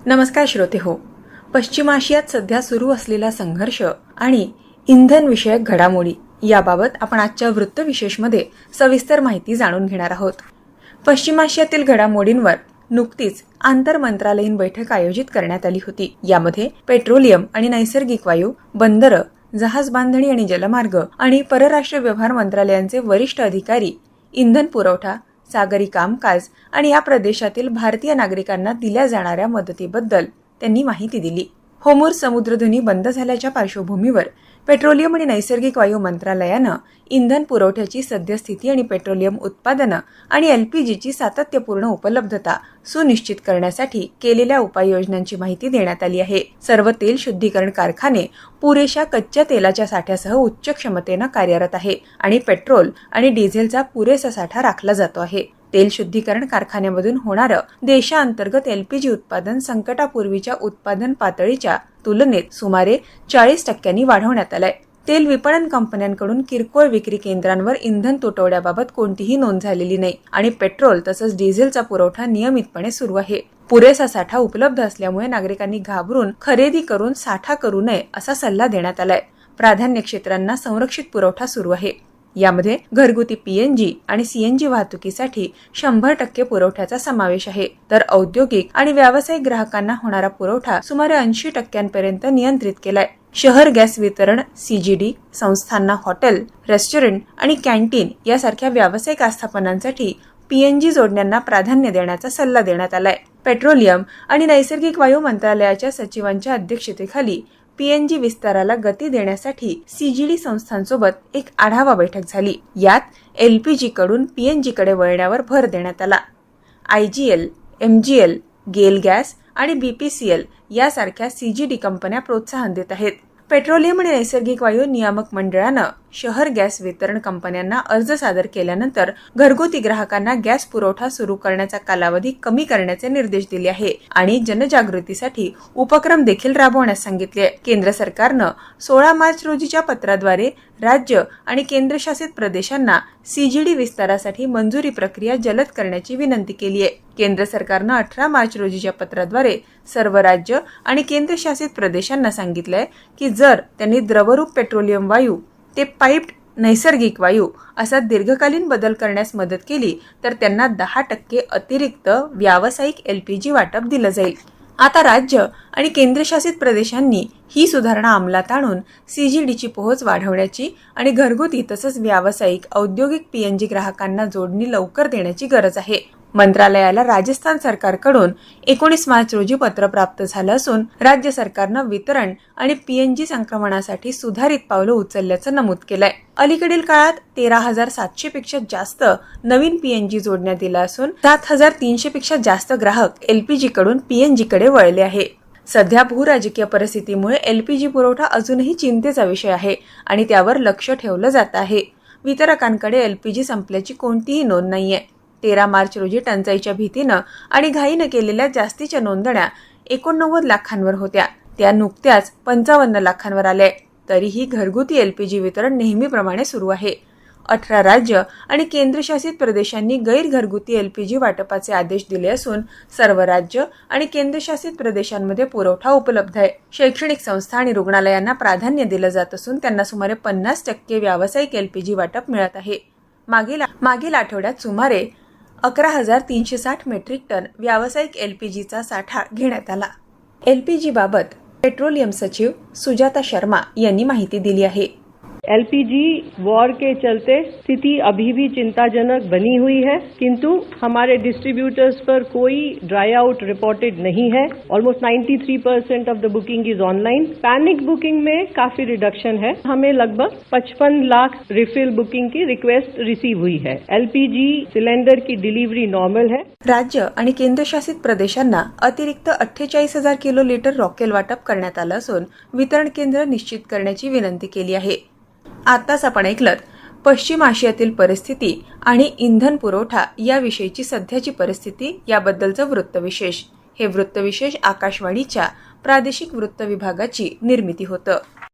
नमस्कार श्रोते हो. पश्चिम आशियात सध्या सुरू असलेला संघर्ष आणि इंधन विषयक घडामोडी याबाबत आपण आजच्या वृत्तविशेषमध्ये सविस्तर माहिती जाणून घेणार आहोत. पश्चिम आशियातील घडामोडींवर नुकतीच आंतर मंत्रालयीन बैठक आयोजित करण्यात आली होती. यामध्ये पेट्रोलियम आणि नैसर्गिक वायू, बंदरं, जहाज बांधणी आणि जलमार्ग आणि परराष्ट्र व्यवहार मंत्रालयांचे वरिष्ठ अधिकारी इंधन पुरवठा, सागरी कामकाज आणि या प्रदेशातील भारतीय नागरिकांना दिल्या जाणाऱ्या मदतीबद्दल त्यांनी माहिती दिली. होर्मुझ समुद्रधुनी बंद झाल्याच्या पार्श्वभूमीवर पेट्रोलियम आणि नैसर्गिक वायू मंत्रालयानं इंधन पुरवठ्याची सद्यस्थिती आणि पेट्रोलियम उत्पादनं आणि एलपीजीची सातत्यपूर्ण उपलब्धता सुनिश्चित करण्यासाठी केलेल्या उपाययोजनांची माहिती देण्यात आली आहे. सर्व तेल शुद्धीकरण कारखाने पुरेशा कच्च्या तेलाच्या साठ्यासह उच्च क्षमतेनं कार्यरत आहे आणि पेट्रोल आणि डिझेलचा पुरेसा साठा राखला जातो आहे. तेल शुद्धीकरण कारखान्यामधून होणारं देशांतर्गत एलपीजी उत्पादन संकटापूर्वीच्या उत्पादन पातळीच्या तुलनेत सुमारे 40% वाढवण्यात आलंय. तेल विपणन कंपन्यांकडून किरकोळ विक्री केंद्रांवर इंधन तुटवड्याबाबत कोणतीही नोंद झालेली नाही आणि पेट्रोल तसंच डिझेलचा पुरवठा नियमितपणे सुरू आहे. पुरेसा साठा उपलब्ध असल्यामुळे नागरिकांनी घाबरून खरेदी करून साठा करू नये असा सल्ला देण्यात आलाय. प्राधान्य क्षेत्रांना संरक्षित पुरवठा सुरू आहे. यामध्ये घरगुती पीएनजी आणि सीएनजी वाहतुकीसाठी 100% पुरवठ्याचा समावेश आहे, तर औद्योगिक आणि व्यावसायिक ग्राहकांना होणारा पुरवठा सुमारे 80% नियंत्रित केलाय. शहर गॅस वितरण सीजीडी संस्थांना हॉटेल, रेस्टॉरंट आणि कॅन्टीन यासारख्या व्यावसायिक आस्थापनांसाठी पीएनजी जोडण्यांना प्राधान्य देण्याचा सल्ला देण्यात आलाय. पेट्रोलियम आणि नैसर्गिक वायू मंत्रालयाच्या सचिवांच्या अध्यक्षतेखाली पीएनजी विस्ताराला गती देण्यासाठी सीजीडी संस्थांसोबत एक आढावा बैठक झाली. यात एलपीजी कडून पीएनजी कडे वळण्यावर भर देण्यात आला. आयजीएल, एमजीएल, गेल गॅस आणि बीपीसीएल यासारख्या सीजीडी कंपन्या प्रोत्साहन देत आहेत. पेट्रोलियम आणि नैसर्गिक वायू नियामक मंडळानं शहर गॅस वितरण कंपन्यांना अर्ज सादर केल्यानंतर घरगुती ग्राहकांना गॅस पुरवठा सुरू करण्याचा कालावधी कमी करण्याचे निर्देश दिले आहे आणि जनजागृतीसाठी उपक्रम देखील राबवण्यास सांगितले. केंद्र सरकारनं 16 मार्च रोजीच्या पत्राद्वारे राज्य आणि केंद्रशासित प्रदेशांना सीजीडी विस्तारासाठी मंजुरी प्रक्रिया जलद करण्याची विनंती केली आहे. केंद्र सरकारनं 18 मार्च रोजीच्या पत्राद्वारे सर्व राज्य आणि केंद्रशासित प्रदेशांना सांगितलंय की जर त्यांनी द्रवरूप पेट्रोलियम वायू ते पाईप्ड नैसर्गिक वायू असा दीर्घकालीन बदल करण्यास मदत केली तर त्यांना 10% अतिरिक्त व्यावसायिक एलपीजी वाटप दिलं जाईल. आता राज्य आणि केंद्रशासित प्रदेशांनी ही सुधारणा अंमलात आणून सीजीडीची पोहोच वाढवण्याची आणि घरगुती तसंच व्यावसायिक औद्योगिक पीएनजी ग्राहकांना जोडणी लवकर देण्याची गरज आहे. मंत्रालयाला राजस्थान सरकारकडून 19 मार्च रोजी पत्र प्राप्त झालं असून राज्य सरकारनं वितरण आणि पीएनजी संक्रमणासाठी सुधारित पावलं उचलल्याचं नमूद केलंय. अलीकडील काळात 13,700 पेक्षा जास्त नवीन पीएनजी जोडण्यात दिल्या असून 7,300 पेक्षा जास्त ग्राहक एलपीजी कडून पीएनजी कडे वळले आहे. सध्या भूराजकीय परिस्थितीमुळे एलपीजी पुरवठा अजूनही चिंतेचा विषय आहे आणि त्यावर लक्ष ठेवलं जात आहे. वितरकांकडे एलपीजी संपल्याची कोणतीही नोंद नाहीये. 13 मार्च रोजी टंचाईच्या भीतीनं आणि घाईनं केलेल्या जास्तीच्या नोंदण्या 89 लाखांवर होत्या. त्या नुकत्याच 55 लाखांवर आल्या. तरीही घरगुती एलपीजी वितरण नेहमीप्रमाणे सुरू आहे. 18 राज्य आणि केंद्रशासित प्रदेशांनी गैर घरगुती एलपीजी वाटपाचे आदेश दिले असून सर्व राज्य आणि केंद्रशासित प्रदेशांमध्ये पुरवठा उपलब्ध आहे. शैक्षणिक संस्था आणि रुग्णालयांना प्राधान्य दिलं जात असून त्यांना सुमारे 50% व्यावसायिक एलपीजी वाटप मिळत आहे. मागील आठवड्यात सुमारे 11,360 मेट्रिक टन व्यावसायिक एलपीजीचा साठा घेण्यात आला. एलपीजी बाबत पेट्रोलियम सचिव सुजाता शर्मा यांनी माहिती दिली आहे. एलपीजी वॉर के चलते स्थिति अभी भी चिंताजनक बनी हुई है, किंतु हमारे डिस्ट्रीब्यूटर्स पर कोई ड्राई आउट रिपोर्टेड नहीं है. Almost 93% of the booking is online. Panic booking में काफी रिडक्शन है. हमें लगभग 55 लाख रिफिल बुकिंग की रिक्वेस्ट रिसीव हुई है. एलपीजी सिलेंडर की डिलीवरी नॉर्मल है. राज्य आणि केंद्रशासित प्रदेशांना अतिरिक्त 48,000 किलोलीटर रॉकेल वाटप करण्यात आलं असून वितरण केंद्र निश्चित करण्याची विनंती केली आहे. आताच आपण ऐकलत पश्चिम आशियातील परिस्थिती आणि इंधन पुरवठा याविषयीची सध्याची परिस्थिती याबद्दलचं वृत्तविशेष. हे वृत्तविशेष आकाशवाणीच्या प्रादेशिक वृत्त विभागाची निर्मिती होतं.